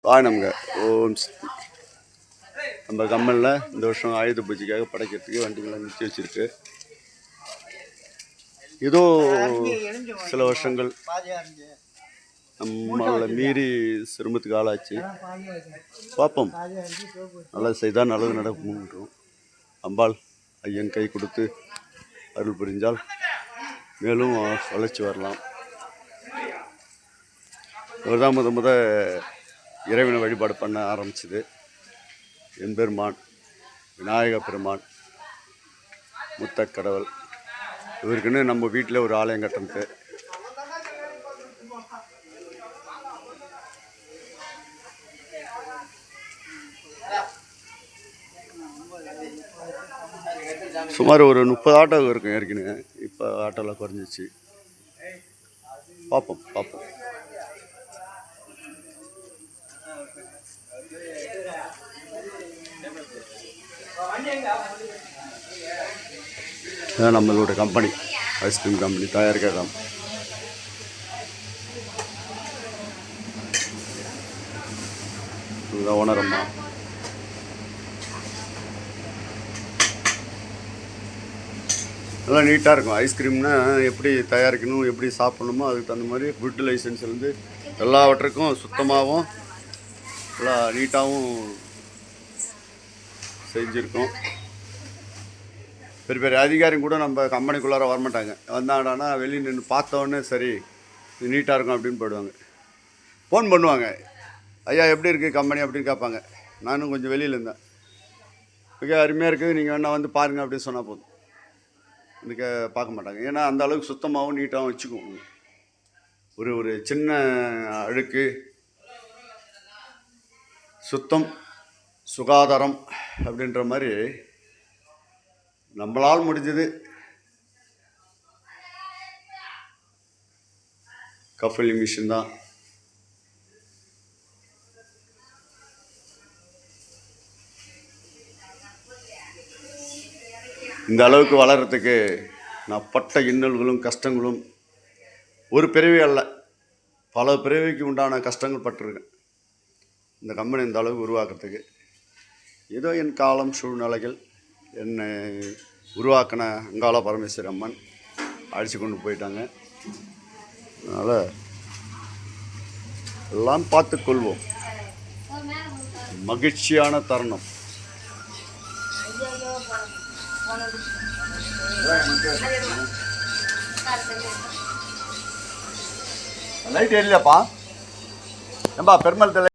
வாங்கினோம்ங்க. ஓம் சக்தி. நம்ம கம்மலில் இந்த வருஷம் ஆயுத பூஜைக்காக படைக்கிறதுக்கு வண்டிகளை நிறுத்தி வச்சுருக்கு. ஏதோ சில வருஷங்கள் நம்மளை மீறி சிரமத்துக்கு ஆளாச்சு. பார்ப்போம், நல்லது செய்தால் நல்லது நடக்கும்ன்றோம். அம்பாள் ஐயன் கை கொடுத்து அருள் புரிஞ்சால் மேலும் வளர்ச்சி வரலாம். இவர் தான் முத இறைவனை வழிபாடு பண்ண ஆரம்பிச்சது. எம்பெருமான் விநாயக பெருமான் முத்தக்கடவுள். இவருக்குன்னு நம்ம வீட்டில் ஒரு ஆலயம் கட்டினது. சுமார் ஒரு 30 ஆட்டோ இருக்கும் ஏற்கனவே. இப்போ ஆட்டோலாம் குறைஞ்சிச்சு. பார்ப்போம். இதான் நம்மளோட கம்பெனி, ஐஸ்கிரீம் கம்பெனி, தயாரிக்கிற கம்பெனி. இதுதான் ஓனர் அம்மா. நல்லா நீட்டாக இருக்கும். ஐஸ்கிரீம்னா எப்படி தயாரிக்கணும், எப்படி சாப்பிட்ணுமோ அதுக்கு தகுந்த மாதிரி ஃபுட் லைசன்ஸ்லேருந்து எல்லாவற்றுக்கும் சுத்தமாகவும் நல்லா நீட்டாகவும் செஞ்சுருக்கோம். பெரிய பெரிய அதிகாரியும் கூட நம்ம கம்பெனிக்குள்ளார வரமாட்டாங்க. வந்தாங்கடானா வெளியே நின்று பார்த்தோன்னே சரி இது நீட்டாக இருக்கும் அப்படின்னு போயிடுவாங்க. ஃபோன் பண்ணுவாங்க, ஐயா எப்படி இருக்குது கம்பெனி அப்படின்னு கேட்பாங்க. நானும் கொஞ்சம் வெளியில் இருந்தேன். ஓகே, அருமையாக இருக்குது, நீங்கள் வேணா வந்து பாருங்கள் அப்படின்னு சொன்னால் போதும். இதுக்கு பார்க்க மாட்டாங்க. ஏன்னா அந்த அளவுக்கு சுத்தமாகவும் நீட்டாகவும் வச்சுக்குவோம். ஒரு சின்ன அழுக்கு, சுத்தம், சுகாதாரம் அப்படின்ற மாதிரி நம்மளால் முடிஞ்சது. கஃபலி மிஷின் தான். இந்த அளவுக்கு வளர்கிறதுக்கு நான் பட்ட இன்னல்களும் கஷ்டங்களும் ஒரு பிறவி அல்ல, பல பிறவிக்கு உண்டான கஷ்டங்கள் பட்டிருக்கேன் இந்த கம்பெனி இந்த அளவுக்கு உருவாக்குறதுக்கு. ஏதோ என் காலம் சூழ்நிலைகள் என்னை உருவாக்கின அங்காள பரமேஸ்வரி அம்மன் அழைச்சி கொண்டு போயிட்டாங்க. அதனால் எல்லாம் பார்த்துக்கொள்வோம். மகிழ்ச்சியான தருணம். லைட் இல்லையாப்பா? ஏன்பா பெருமாள்